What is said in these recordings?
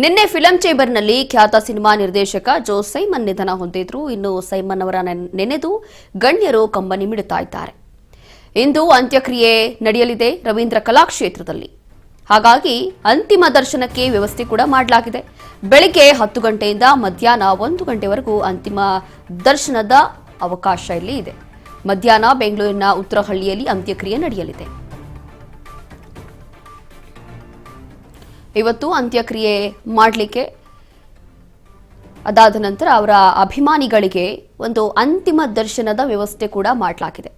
ನಿನ್ನೆ ಫಿಲಂ ಚೇಂಬರ್ನಲ್ಲಿ ಖ್ಯಾತ ಸಿನಿಮಾ ನಿರ್ದೇಶಕ ಜೋ ಸೈಮನ್ ನಿಧನ ಹೊಂದಿದ್ರು. ಇನ್ನು ಸೈಮನ್ ಅವರ ನೆನೆದು ಗಣ್ಯರು ಕಂಬನಿ ಮಿಡುತ್ತಾ ಇದ್ದಾರೆ. ಇಂದು ಅಂತ್ಯಕ್ರಿಯೆ ನಡೆಯಲಿದೆ ರವೀಂದ್ರ ಕಲಾಕ್ಷೇತ್ರದಲ್ಲಿ. ಹಾಗಾಗಿ ಅಂತಿಮ ದರ್ಶನಕ್ಕೆ ವ್ಯವಸ್ಥೆ ಕೂಡ ಮಾಡಲಾಗಿದೆ. ಬೆಳಿಗ್ಗೆ 10 ಗಂಟೆಯಿಂದ ಮಧ್ಯಾಹ್ನ 1 ಗಂಟೆವರೆಗೂ ಅಂತಿಮ ದರ್ಶನದ ಅವಕಾಶ ಇಲ್ಲಿ ಇದೆ. ಮಧ್ಯಾಹ್ನ ಬೆಂಗಳೂರಿನ ಉತ್ತರಹಳ್ಳಿಯಲ್ಲಿ ಅಂತ್ಯಕ್ರಿಯೆ ನಡೆಯಲಿದೆ. ಇವತ್ತು ಅಂತ್ಯಕ್ರಿಯೆ ಮಾಡಲಿಕ್ಕೆ ಅದಾದ ನಂತರ ಅವರ ಅಭಿಮಾನಿಗಳಿಗೆ ಒಂದು ಅಂತಿಮ ದರ್ಶನದ ವ್ಯವಸ್ಥೆ ಕೂಡ ಮಾಡಲಾಗಿದೆ.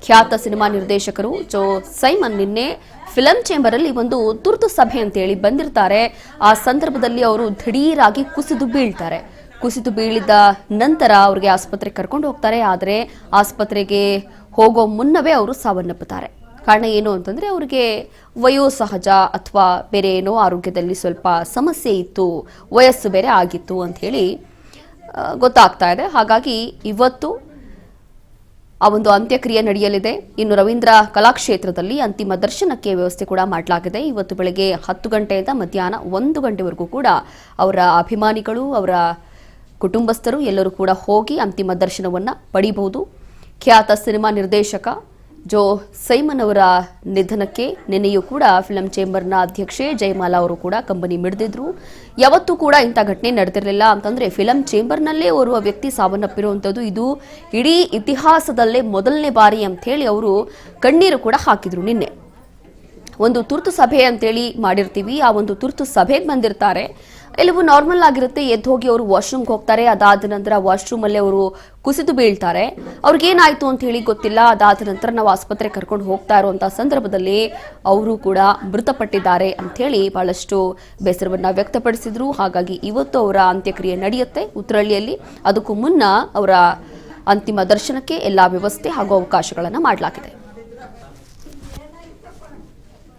ಖ್ಯಾತ ಸಿನಿಮಾ ನಿರ್ದೇಶಕರು ಜೋ ಸೈಮನ್ ನಿನ್ನೆ ಫಿಲಂ ಚೇಂಬರ್ ಅಲ್ಲಿ ಒಂದು ತುರ್ತು ಸಭೆ ಅಂತೇಳಿ ಬಂದಿರ್ತಾರೆ. ಆ ಸಂದರ್ಭದಲ್ಲಿ ಅವರು ದಿಢೀರಾಗಿ ಕುಸಿದು ಬೀಳ್ತಾರೆ. ಕುಸಿದು ಬೀಳಿದ ನಂತರ ಅವರಿಗೆ ಆಸ್ಪತ್ರೆಗೆ ಕರ್ಕೊಂಡು ಹೋಗ್ತಾರೆ. ಆದರೆ ಆಸ್ಪತ್ರೆಗೆ ಹೋಗೋ ಮುನ್ನವೇ ಅವರು ಸಾವನ್ನಪ್ಪುತ್ತಾರೆ. ಕಾರಣ ಏನು ಅಂತಂದ್ರೆ ಅವರಿಗೆ ವಯೋಸಹಜ ಅಥವಾ ಬೇರೆ ಏನೋ ಆರೋಗ್ಯದಲ್ಲಿ ಸ್ವಲ್ಪ ಸಮಸ್ಯೆ ಇತ್ತು, ವಯಸ್ಸು ಬೇರೆ ಆಗಿತ್ತು ಅಂತ ಹೇಳಿ ಗೊತ್ತಾಗ್ತಾ ಇದೆ. ಹಾಗಾಗಿ ಇವತ್ತು ಆ ಒಂದು ಅಂತ್ಯಕ್ರಿಯೆ ನಡೆಯಲಿದೆ. ಇನ್ನು ರವೀಂದ್ರ ಕಲಾಕ್ಷೇತ್ರದಲ್ಲಿ ಅಂತಿಮ ದರ್ಶನಕ್ಕೆ ವ್ಯವಸ್ಥೆ ಕೂಡ ಮಾಡಲಾಗಿದೆ. ಇವತ್ತು ಬೆಳಗ್ಗೆ 10 ಗಂಟೆಯಿಂದ ಮಧ್ಯಾಹ್ನ 1 ಗಂಟೆವರೆಗೂ ಕೂಡ ಅವರ ಅಭಿಮಾನಿಗಳು, ಅವರ ಕುಟುಂಬಸ್ಥರು ಎಲ್ಲರೂ ಕೂಡ ಹೋಗಿ ಅಂತಿಮ ದರ್ಶನವನ್ನ ಪಡೆಯಬಹುದು. ಖ್ಯಾತ ಸಿನಿಮಾ ನಿರ್ದೇಶಕ ಜೋ ಸೈಮನ್ ಅವರ ನಿಧನಕ್ಕೆ ನಿನ್ನೆಯೂ ಕೂಡ ಫಿಲಂ ಚೇಂಬರ್ನ ಅಧ್ಯಕ್ಷೆ ಜಯಮಾಲಾ ಅವರು ಕೂಡ ಕಂಬನಿ ಮಿಡಿದಿದ್ರು. ಯಾವತ್ತೂ ಕೂಡ ಇಂಥ ಘಟನೆ ನಡೆದಿರಲಿಲ್ಲ ಅಂತಂದ್ರೆ ಫಿಲಂ ಚೇಂಬರ್ನಲ್ಲೇ ಓರ್ವ ವ್ಯಕ್ತಿ ಸಾವನ್ನಪ್ಪಿರುವಂಥದ್ದು ಇದು ಇಡೀ ಇತಿಹಾಸದಲ್ಲೇ ಮೊದಲನೇ ಬಾರಿ ಅಂತ ಹೇಳಿ ಅವರು ಕಣ್ಣೀರು ಕೂಡ ಹಾಕಿದ್ರು. ನಿನ್ನೆ ಒಂದು ತುರ್ತು ಸಭೆ ಅಂತೇಳಿ ಮಾಡಿರ್ತೀವಿ, ಆ ಒಂದು ತುರ್ತು ಸಭೆಗೆ ಬಂದಿರ್ತಾರೆ. ಎಲ್ಲವೂ ನಾರ್ಮಲ್ ಆಗಿರುತ್ತೆ. ಎದ್ದು ಹೋಗಿ ಅವರು ವಾಶ್ರೂಮ್ಗೆ ಹೋಗ್ತಾರೆ. ಅದಾದ ನಂತರ ವಾಶ್ರೂಮ್ ಅಲ್ಲೇ ಅವರು ಕುಸಿದು ಬೀಳ್ತಾರೆ. ಅವ್ರಿಗೇನಾಯ್ತು ಅಂತ ಹೇಳಿ ಗೊತ್ತಿಲ್ಲ. ಅದಾದ ನಂತರ ನಾವು ಆಸ್ಪತ್ರೆಗೆ ಕರ್ಕೊಂಡು ಹೋಗ್ತಾ ಇರುವಂತಹ ಸಂದರ್ಭದಲ್ಲಿ ಅವರು ಕೂಡ ಮೃತಪಟ್ಟಿದ್ದಾರೆ ಅಂತ ಹೇಳಿ ಬಹಳಷ್ಟು ಬೇಸರವನ್ನ ವ್ಯಕ್ತಪಡಿಸಿದ್ರು. ಹಾಗಾಗಿ ಇವತ್ತು ಅವರ ಅಂತ್ಯಕ್ರಿಯೆ ನಡೆಯುತ್ತೆ ಉತ್ತರಹಳ್ಳಿಯಲ್ಲಿ. ಅದಕ್ಕೂ ಮುನ್ನ ಅವರ ಅಂತಿಮ ದರ್ಶನಕ್ಕೆ ಎಲ್ಲಾ ವ್ಯವಸ್ಥೆ ಹಾಗೂ ಅವಕಾಶಗಳನ್ನು ಮಾಡಲಾಗಿದೆ.